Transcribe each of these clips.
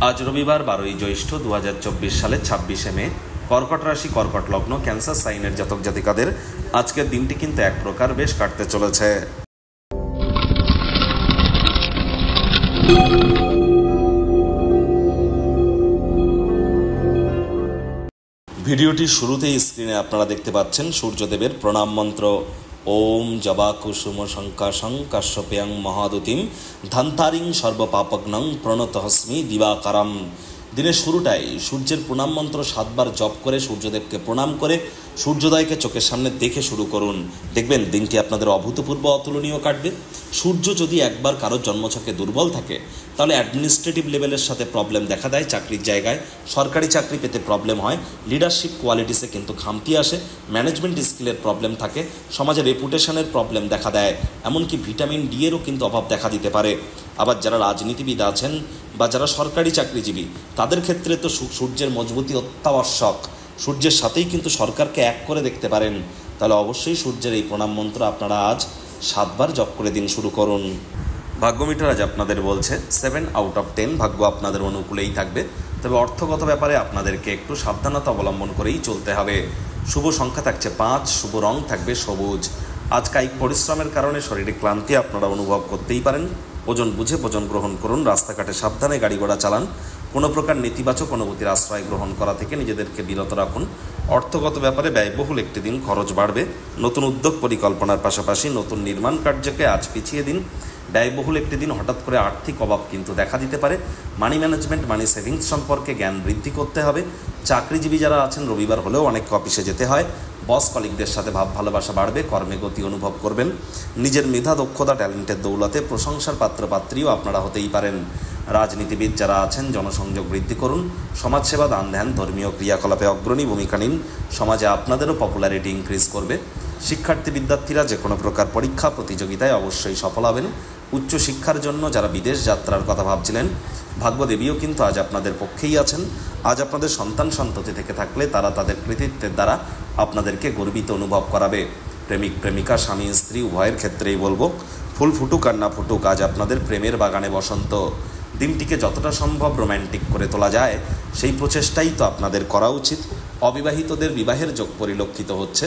আজ রবিবার 12ই জ্যৈষ্ঠ 2024 সালের 26শে মে। কর্কট রাশি, কর্কট লগ্ন, ক্যান্সার সাইনের জাতক জাতিকাদের আজকের দিনটি কিন্তু এক প্রকার বেশ কাটতে চলেছে। ভিডিওটির শুরুতেই স্ক্রিনে আপনারা দেখতে পাচ্ছেন সূর্যদেবের প্রণাম মন্ত্র। ওম জবা কুসুম শঙ্কাশং কাশ্যপেয়ং মহাদুতিম ধান্তারিং সর্বপাপগ্নং প্রণতহস্মি দিবাকারম। দিনের শুরুটাই সূর্যের প্রণাম মন্ত্র 7 বার জপ করে সূর্যদেবকে প্রণাম করে সূর্যোদয়কে চোখের সামনে দেখে শুরু করুন। দেখবেন দিনটি আপনাদের অভূতপূর্ব অতুলনীয় কাটবে। সূর্য যদি একবার কারোর জন্মছকে দুর্বল থাকে তাহলে অ্যাডমিনিস্ট্রেটিভ লেভেলের সাথে প্রবলেম দেখা দেয়, চাকরির জায়গায় সরকারি চাকরি পেতে প্রবলেম হয়, লিডারশিপ কোয়ালিটিসে কিন্তু খামতি আসে, ম্যানেজমেন্ট স্কিলের প্রবলেম থাকে, সমাজে রেপুটেশনের প্রবলেম দেখা দেয়, এমনকি ভিটামিন ডি এরও কিন্তু অভাব দেখা দিতে পারে। আবার যারা রাজনীতিবিদ আছেন বা যারা সরকারি চাকরিজীবী তাদের ক্ষেত্রে তো সূর্যের মজবুতি অত্যাবশ্যক। সূর্যের সাথেই কিন্তু সরকারকে এক করে দেখতে পারেন। তাহলে অবশ্যই সূর্যের এই প্রণাম মন্ত্র আপনারা আজ 7 বার জপ করে দিন শুরু করুন। ভাগ্যমিটার আজ আপনাদের বলছে 7 আউট অফ 10 ভাগ্য আপনাদের অনুকূলেই থাকবে। তবে অর্থগত ব্যাপারে আপনাদেরকে একটু সাবধানতা অবলম্বন করেই চলতে হবে। শুভ সংখ্যা থাকছে 5, শুভ রং থাকবে সবুজ। আজ কায়িক পরিশ্রমের কারণে শরীরে ক্লান্তি আপনারা অনুভব করতেই পারেন। ওজন বুঝে ভোজন গ্রহণ করুন, রাস্তাঘাটে সাবধানে গাড়ি ঘোড়া চালান, কোনো প্রকার নেতিবাচক অনুভূতির আশ্রয় গ্রহণ করা থেকে নিজেদেরকে বিরত রাখুন। অর্থগত ব্যাপারে ব্যয়বহুল একটি দিন, খরচ বাড়বে। নতুন উদ্যোগ পরিকল্পনার পাশাপাশি নতুন নির্মাণ কার্যকে আজ পিছিয়ে দিন। ব্যয়বহুল একটি দিন, হঠাৎ করে আর্থিক অভাব কিন্তু দেখা দিতে পারে। মানি ম্যানেজমেন্ট, মানি সেভিংস সম্পর্কে জ্ঞান বৃদ্ধি করতে হবে। চাকরিজীবী যারা আছেন রবিবার হলেও অনেক অফিসে যেতে হয়। বস কলিগদের সাথে ভাব ভালোবাসা বাড়বে, কর্মে গতি অনুভব করবেন। নিজের মেধা দক্ষতা ট্যালেন্টের দৌলতে প্রশংসার পাত্রপাত্রীও আপনারা হতেই পারেন। রাজনীতিবিদ যারা আছেন জনসংযোগ বৃদ্ধি করুন। সমাজসেবা, দান ধ্যান, ধর্মীয় ক্রিয়াকলাপে অগ্রণী ভূমিকা নিন। সমাজে আপনাদেরও পপুলারিটি ইনক্রিজ করবে। শিক্ষার্থী বিদ্যার্থীরা যে কোনো প্রকার পরীক্ষা প্রতিযোগিতায় অবশ্যই সফল হবেন। উচ্চশিক্ষার জন্য যারা বিদেশ যাত্রার কথা ভাবছিলেন ভাগ্যদেবীও কিন্তু আজ আপনাদের পক্ষেই আছেন। আজ আপনাদের সন্তান সন্ততি থেকে থাকলে তারা তাদের কৃতিত্বের দ্বারা আপনাদেরকে গর্বিত অনুভব করাবে। প্রেমিক প্রেমিকা, স্বামী স্ত্রী উভয়ের ক্ষেত্রেই বলবো, ফুল ফুটুক আর না ফুটুক, আজ আপনাদের প্রেমের বাগানে বসন্ত। দিনটিকে যতটা সম্ভব রোম্যান্টিক করে তোলা যায় সেই প্রচেষ্টাই তো আপনাদের করা উচিত। অবিবাহিতদের বিবাহের যোগ পরিলক্ষিত হচ্ছে।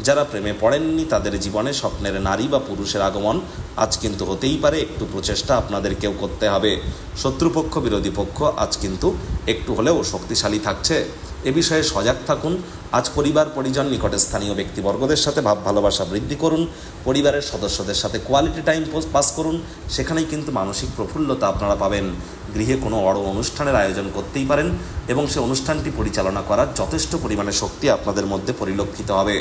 যারা প্রেমে পড়েননি তাদের জীবনে স্বপ্নের নারী বা পুরুষের আগমন আজ কিন্তু হতেই পারে। একটু প্রচেষ্টা আপনাদেরকেও করতে হবে। শত্রুপক্ষ, বিরোধী পক্ষ আজ কিন্তু একটু হলেও শক্তিশালী থাকছে। এ বিষয়ে সজাগ থাকুন। আজ পরিবার পরিজন, নিকটে স্থানীয় ব্যক্তিবর্গদের সাথে ভাব ভালোবাসা বৃদ্ধি করুন। পরিবারের সদস্যদের সাথে কোয়ালিটি টাইম পাস করুন। সেখানেই কিন্তু মানসিক প্রফুল্লতা আপনারা পাবেন। গৃহে কোনো বড় অনুষ্ঠানের আয়োজন করতেই পারেন এবং সে অনুষ্ঠানটি পরিচালনা করার যথেষ্ট পরিমাণে শক্তি আপনাদের মধ্যে পরিলক্ষিত হবে।